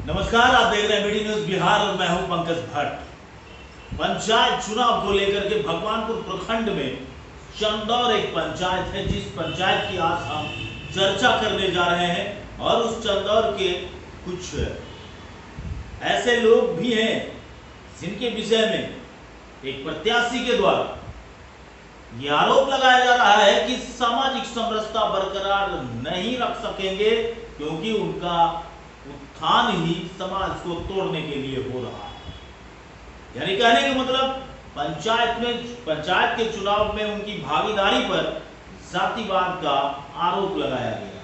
नमस्कार, आप देख रहे हैं बीडी न्यूज बिहार और मैं हूं पंकज भट्ट। पंचायत चुनाव को लेकर के भगवानपुर प्रखंड में चंदौर एक पंचायत है, जिस पंचायत की आज हम चर्चा करने जा रहे हैं। और उस चंदौर के कुछ ऐसे लोग भी हैं जिनके विषय में एक प्रत्याशी के द्वारा ये आरोप लगाया जा रहा है कि सामाजिक समरसता बरकरार नहीं रख सकेंगे, क्योंकि उनका उत्थान ही समाज को तोड़ने के लिए हो रहा है। यानी कहने का मतलब पंचायत के चुनाव में उनकी भागीदारी पर जातिवाद का आरोप लगाया गया।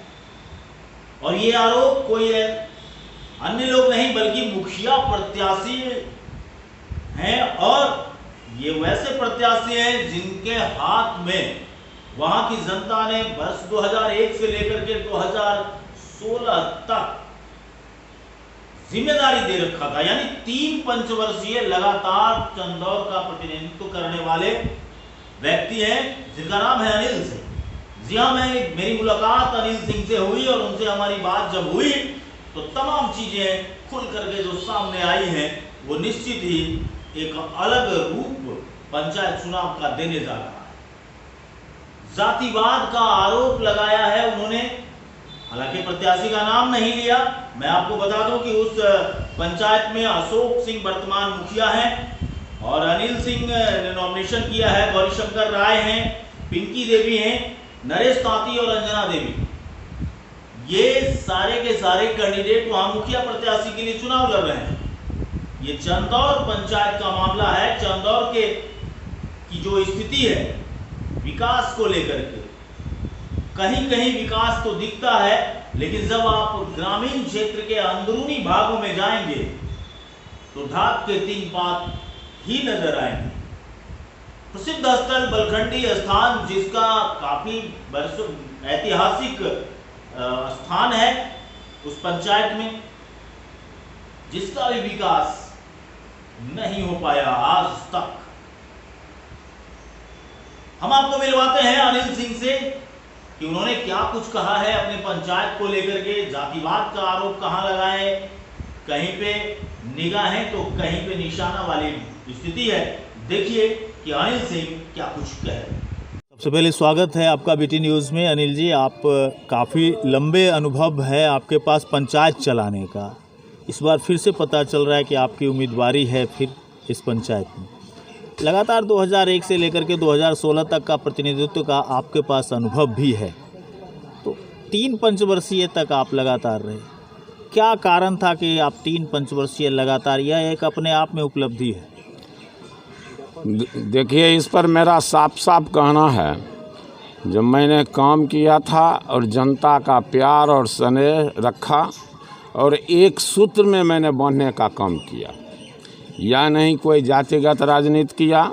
और ये आरोप कोई अन्य लोग नहीं बल्कि मुखिया प्रत्याशी हैं, और ये वैसे प्रत्याशी हैं जिनके हाथ में वहां की जनता ने वर्ष 2001 से लेकर के 2016 तक जिम्मेदारी दे रखा था। यानी 3 पंचवर्षीय लगातार चंदौर का प्रतिनिधित्व करने वाले व्यक्ति हैं, जिनका नाम है अनिल सिंह। जी हाँ, मेरी मुलाकात अनिल सिंह से हुई और उनसे हमारी बात जब हुई तो तमाम चीजें खुल करके जो सामने आई हैं वो निश्चित ही एक अलग रूप पंचायत चुनाव का देने जा रहा है। जातिवाद का आरोप लगाया है उन्होंने, हालांकि प्रत्याशी का नाम नहीं लिया। मैं आपको बता दूं कि उस पंचायत में अशोक सिंह वर्तमान मुखिया हैं और अनिल सिंह ने नॉमिनेशन किया है, गौरीशंकर राय हैं, पिंकी देवी हैं, नरेश तांती और अंजना देवी। ये सारे के सारे कैंडिडेट वहां मुखिया प्रत्याशी के लिए चुनाव लड़ रहे हैं। ये चंदौर पंचायत का मामला है। चंदौर की जो स्थिति है विकास को लेकर के, कहीं कहीं विकास तो दिखता है, लेकिन जब आप ग्रामीण क्षेत्र के अंदरूनी भागों में जाएंगे तो ढाक के 3 पात ही नजर आएंगे। प्रसिद्ध स्थल बलखंडी स्थान, जिसका काफी वर्षों ऐतिहासिक स्थान है उस पंचायत में, जिसका भी विकास नहीं हो पाया आज तक। हम आपको मिलवाते हैं अनिल सिंह से कि उन्होंने क्या कुछ कहा है अपने पंचायत को लेकर के। जातिवाद का आरोप कहां लगाए, कहीं पे निगाहें तो कहीं पे निशाना वाली स्थिति है। देखिए कि अनिल सिंह क्या कुछ कह रहे हैं। सबसे पहले स्वागत है आपका बीटी न्यूज़ में। अनिल जी, आप काफ़ी लंबे अनुभव है आपके पास पंचायत चलाने का। इस बार फिर से पता चल रहा है कि आपकी उम्मीदवारी है फिर इस पंचायत में। लगातार 2001 से लेकर के 2016 तक का प्रतिनिधित्व का आपके पास अनुभव भी है, तो 3 पंचवर्षीय तक आप लगातार रहे। क्या कारण था कि आप 3 पंचवर्षीय लगातार, यह एक अपने आप में उपलब्धि है? देखिए, इस पर मेरा साफ साफ कहना है, जब मैंने काम किया था और जनता का प्यार और स्नेह रखा और एक सूत्र में मैंने बांधने का काम किया, या नहीं कोई जातिगत राजनीति किया,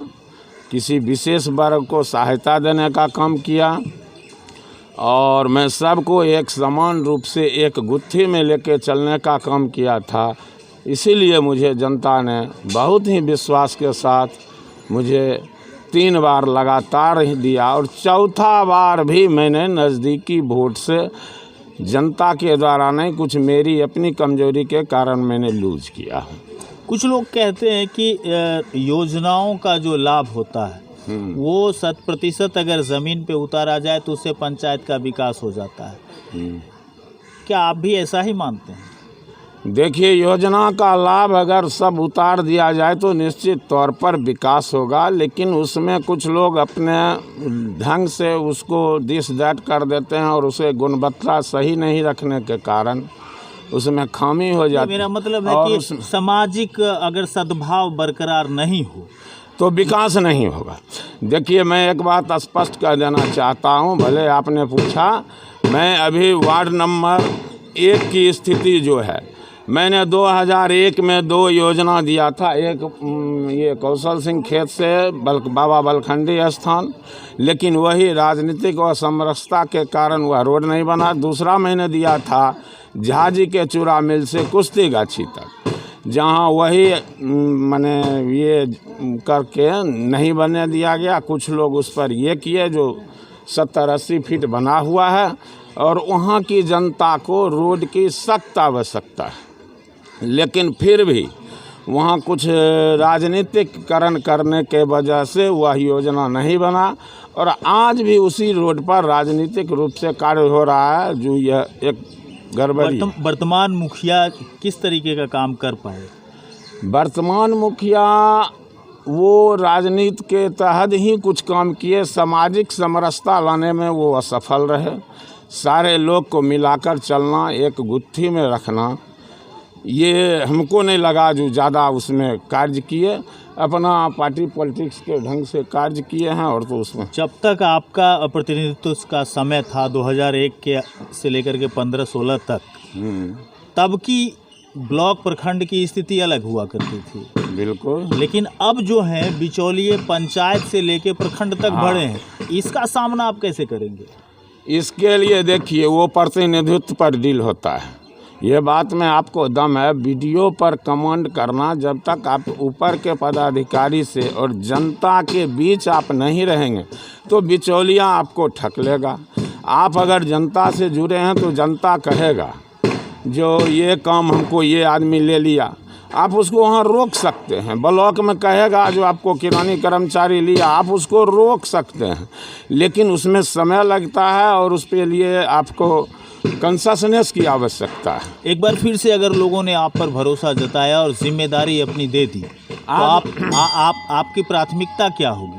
किसी विशेष वर्ग को सहायता देने का काम किया, और मैं सबको एक समान रूप से एक गुत्थी में लेके चलने का काम किया था। इसीलिए मुझे जनता ने बहुत ही विश्वास के साथ मुझे 3 बार लगातार ही दिया, और चौथा बार भी मैंने नज़दीकी वोट से जनता के द्वारा नहीं, कुछ मेरी अपनी कमजोरी के कारण मैंने लूज किया। कुछ लोग कहते हैं कि योजनाओं का जो लाभ होता है वो 100% अगर ज़मीन पे उतारा जाए तो उससे पंचायत का विकास हो जाता है। क्या आप भी ऐसा ही मानते हैं? देखिए, योजना का लाभ अगर सब उतार दिया जाए तो निश्चित तौर पर विकास होगा, लेकिन उसमें कुछ लोग अपने ढंग से उसको दिस दैट कर देते हैं और उसे गुणवत्ता सही नहीं रखने के कारण उसमें खामी हो जाती है। मेरा मतलब है कि सामाजिक अगर सद्भाव बरकरार नहीं हो तो विकास नहीं होगा। देखिए, मैं एक बात स्पष्ट कर देना चाहता हूँ, भले आपने पूछा, मैं अभी वार्ड नंबर 1 की स्थिति जो है, मैंने 2001 में 2 योजना दिया था। एक ये कौशल सिंह खेत से बाबा बलखंडी स्थान, लेकिन वही राजनीतिक असमरसता के कारण वह रोड नहीं बना। दूसरा मैंने दिया था झाजी के चूड़ा मिल से कुश्ती गाछी तक, जहां वही मैंने ये करके नहीं बनने दिया गया। कुछ लोग उस पर ये किए जो 70-80 फीट बना हुआ है, और वहाँ की जनता को रोड की सख्त आवश्यकता है। लेकिन फिर भी वहाँ कुछ राजनीतिकरण करने के वजह से वह योजना नहीं बना और है भी उसी रोड पर राजनीतिक रूप से कार्य हो रहा है, जो यह एक गड़बड़ी। वर्तमान मुखिया किस तरीके का काम कर पाए? वर्तमान मुखिया वो राजनीति के तहत ही कुछ काम किए, सामाजिक समरसता लाने में वो असफल रहे। सारे लोग को मिलाकर चलना, एक गुत्थी में रखना, ये हमको नहीं लगा जो ज़्यादा उसमें कार्य किए। अपना पार्टी पॉलिटिक्स के ढंग से कार्य किए हैं। और तो उसमें जब तक आपका प्रतिनिधित्व का समय था 2001 के से लेकर के 15-16 तक, तब की ब्लॉक प्रखंड की स्थिति अलग हुआ करती थी। बिल्कुल। लेकिन अब जो है बिचौलिए पंचायत से लेके प्रखंड तक बढ़े हैं, इसका सामना आप कैसे करेंगे? इसके लिए देखिए, वो प्रतिनिधित्व पर डील होता है। ये बात में आपको दम है, वीडियो पर कमांड करना, जब तक आप ऊपर के पदाधिकारी से और जनता के बीच आप नहीं रहेंगे तो बिचौलिया आपको ठग लेगा। आप अगर जनता से जुड़े हैं तो जनता कहेगा जो ये काम हमको ये आदमी ले लिया, आप उसको वहाँ रोक सकते हैं। ब्लॉक में कहेगा जो आपको किरानी कर्मचारी लिया, आप उसको रोक सकते हैं, लेकिन उसमें समय लगता है और उसके लिए आपको कंसेशनेस की आवश्यकता है। एक बार फिर से अगर लोगों ने आप पर भरोसा जताया और जिम्मेदारी अपनी दे दी, तो आपकी प्राथमिकता क्या होगी?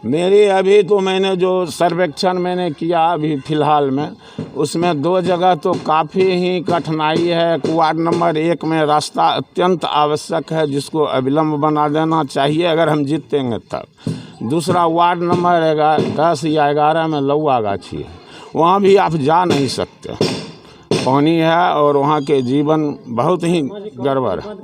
मेरी अभी तो मैंने जो सर्वेक्षण मैंने किया अभी फ़िलहाल में, उसमें 2 जगह तो काफ़ी ही कठिनाई है। वार्ड नंबर 1 में रास्ता अत्यंत आवश्यक है, जिसको अविलंब बना देना चाहिए अगर हम जीतेंगे तब। दूसरा वार्ड नंबर 10 या 11 में लौआ गाछी है, वहाँ भी आप जा नहीं सकते, पानी है और वहाँ के जीवन बहुत ही गड़बड़ है।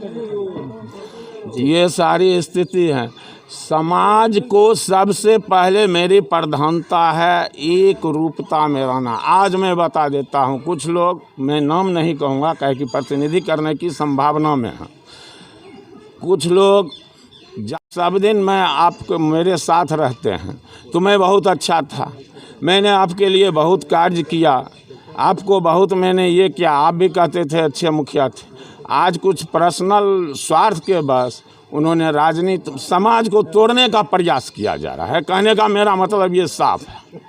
ये सारी स्थिति है। समाज को सबसे पहले मेरी प्रधानता है एक रूपता में रहना। आज मैं बता देता हूँ, कुछ लोग, मैं नाम नहीं कहूँगा कहे कि प्रतिनिधि करने की संभावना में है, कुछ लोग सब दिन मैं आपको मेरे साथ रहते हैं तो मैं बहुत अच्छा था, मैंने आपके लिए बहुत कार्य किया, आपको बहुत मैंने ये किया, आप भी कहते थे अच्छे मुखिया थे। आज कुछ पर्सनल स्वार्थ के बस उन्होंने राजनीति समाज को तोड़ने का प्रयास किया जा रहा है। कहने का मेरा मतलब ये साफ है,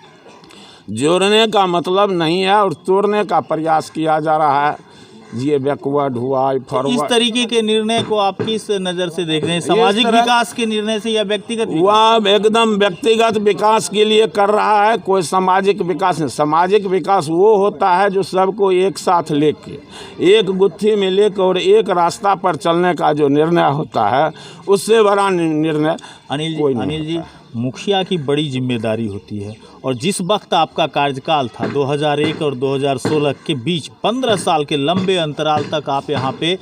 जोड़ने का मतलब नहीं है और तोड़ने का प्रयास किया जा रहा है। ये बैकवर्ड हुआ, फॉरवर्ड। इस तरीके के निर्णय को आप किस नज़र से देख रहे हैं? सामाजिक विकास के निर्णय से या व्यक्तिगत? वह एकदम व्यक्तिगत विकास के लिए कर रहा है, कोई सामाजिक विकास नहीं। सामाजिक विकास वो होता है जो सबको एक साथ लेके, एक गुत्थी में लेकर और एक रास्ता पर चलने का जो निर्णय होता है, उससे बड़ा निर्णय अनिल जी, मुखिया की बड़ी जिम्मेदारी होती है और जिस वक्त आपका कार्यकाल था 2001 और 2016 के बीच 15 साल के लंबे अंतराल तक आप यहाँ पे,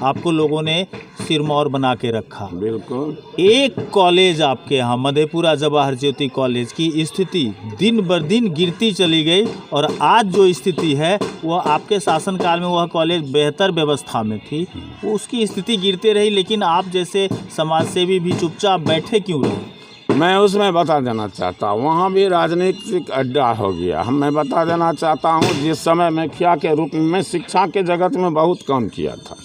आपको लोगों ने सिरमौर बना के रखा। बिल्कुल। एक कॉलेज आपके यहाँ मधेपुरा जवाहर ज्योति कॉलेज की स्थिति दिन बर दिन गिरती चली गई और आज जो स्थिति है वह आपके शासनकाल में वह कॉलेज बेहतर व्यवस्था में थी, वो उसकी स्थिति गिरते रही, लेकिन आप जैसे समाजसेवी भी चुपचाप बैठे क्यों रहे? मैं उसमें बता देना चाहता हूँ, वहाँ भी राजनीतिक अड्डा हो गया। मैं बता देना चाहता हूँ, जिस समय मुखिया के रूप में शिक्षा के जगत में बहुत काम किया था।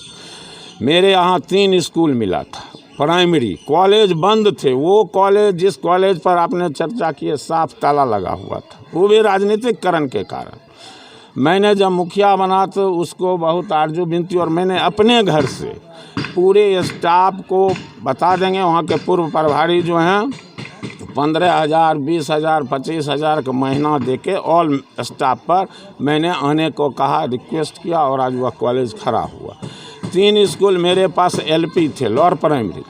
मेरे यहाँ 3 स्कूल मिला था, प्राइमरी कॉलेज बंद थे। वो कॉलेज, जिस कॉलेज पर आपने चर्चा की, साफ ताला लगा हुआ था, वो भी राजनीतिकरण के कारण। मैंने जब मुखिया बना तो उसको बहुत आरजू विनती, और मैंने अपने घर से पूरे स्टाफ को बता देंगे, वहाँ के पूर्व प्रभारी जो हैं 15,000, 20,000, 25,000 का महीना देके ऑल स्टाफ पर मैंने आने को कहा, रिक्वेस्ट किया, और आज वह कॉलेज खड़ा हुआ। 3 स्कूल मेरे पास LP थे, लोअर प्राइमरी,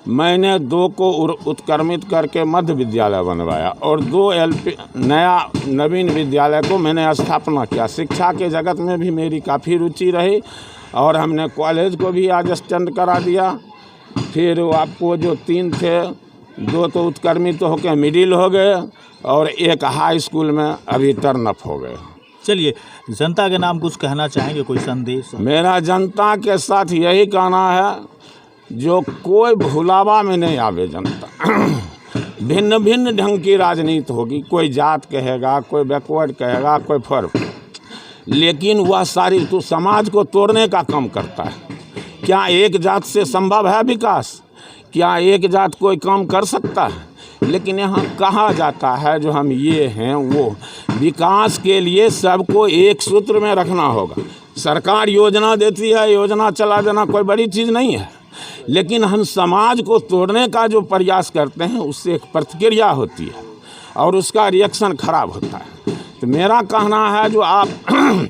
मैंने 2 को उत्क्रमित करके मध्य विद्यालय बनवाया और 2 LP नया नवीन विद्यालय को मैंने स्थापना किया। शिक्षा के जगत में भी मेरी काफ़ी रुचि रही और हमने कॉलेज को भी आज स्टैंड करा दिया। फिर आपको जो 3 थे, 2 तो उत्क्रमित होकर मिडिल हो गए और एक हाई स्कूल में अभी टर्नअप हो गए। चलिए, जनता के नाम कुछ कहना चाहेंगे, कोई संदेश? मेरा जनता के साथ यही कहना है, जो कोई भुलावा में नहीं आवे जनता। भिन्न भिन्न ढंग की राजनीति होगी, कोई जात कहेगा, कोई बैकवर्ड कहेगा, कोई फर्क, लेकिन वह सारी तो समाज को तोड़ने का काम करता है। क्या एक जात से संभव है विकास? क्या एक जात कोई काम कर सकता है? लेकिन यहाँ कहा जाता है जो हम ये हैं वो, विकास के लिए सबको एक सूत्र में रखना होगा। सरकार योजना देती है, योजना चला देना कोई बड़ी चीज़ नहीं है, लेकिन हम समाज को तोड़ने का जो प्रयास करते हैं उससे एक प्रतिक्रिया होती है और उसका रिएक्शन खराब होता है। तो मेरा कहना है जो आप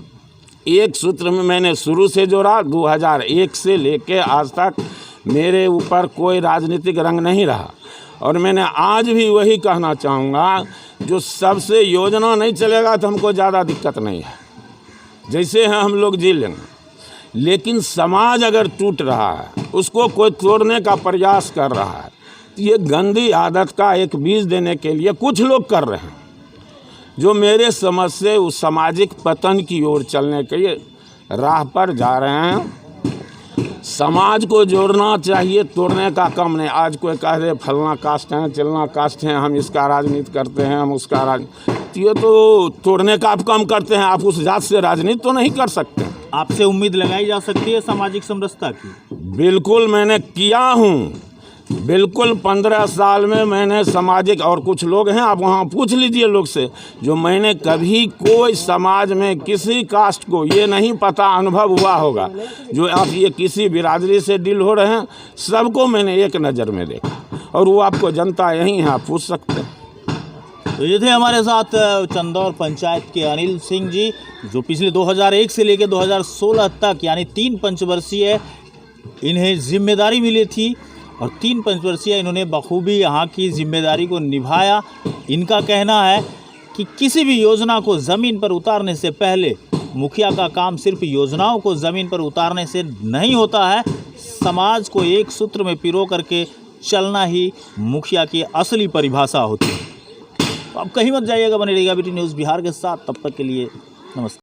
एक सूत्र में मैंने शुरू से जोड़ा, 2001 से लेके आज तक मेरे ऊपर कोई राजनीतिक रंग नहीं रहा और मैंने आज भी वही कहना चाहूँगा, जो सबसे योजना नहीं चलेगा तो हमको ज़्यादा दिक्कत नहीं है, जैसे हैं हम लोग जी लेंगे। लेकिन समाज अगर टूट रहा है, उसको कोई तोड़ने का प्रयास कर रहा है, तो ये गंदी आदत का एक बीज देने के लिए कुछ लोग कर रहे हैं, जो मेरे समझ से उस सामाजिक पतन की ओर चलने के राह पर जा रहे हैं। समाज को जोड़ना चाहिए, तोड़ने का काम नहीं। आज कोई कह रहे फलना कास्ट हैं, चिलना कास्ट हैं, हम इसका राजनीति करते हैं, हम उसका राजनीति, ये तो तोड़ने का आप काम करते हैं। आप उस जात से राजनीति तो नहीं कर सकते। आपसे उम्मीद लगाई जा सकती है सामाजिक समरसता की? बिल्कुल मैंने किया हूँ, बिल्कुल 15 साल में मैंने सामाजिक, और कुछ लोग हैं आप वहाँ पूछ लीजिए लोग से, जो मैंने कभी कोई समाज में किसी कास्ट को ये नहीं पता अनुभव हुआ होगा जो आप ये किसी बिरादरी से डील हो रहे हैं, सबको मैंने एक नज़र में देखा और वो आपको जनता यही है, आप पूछ सकते हैं। तो ये थे हमारे साथ चंदौर पंचायत के अनिल सिंह जी, जो पिछले 2001 से लेकर 2016 तक यानी 3 पंचवर्षीय इन्हें जिम्मेदारी मिली थी और 3 पंचवर्षीय इन्होंने बखूबी यहाँ की जिम्मेदारी को निभाया। इनका कहना है कि किसी भी योजना को ज़मीन पर उतारने से पहले मुखिया का काम सिर्फ योजनाओं को ज़मीन पर उतारने से नहीं होता है, समाज को एक सूत्र में पिरो करके चलना ही मुखिया की असली परिभाषा होती है। तो आप कहीं मत जाइएगा, बने रहिएगा BT न्यूज़ बिहार के साथ। तब तक के लिए नमस्कार।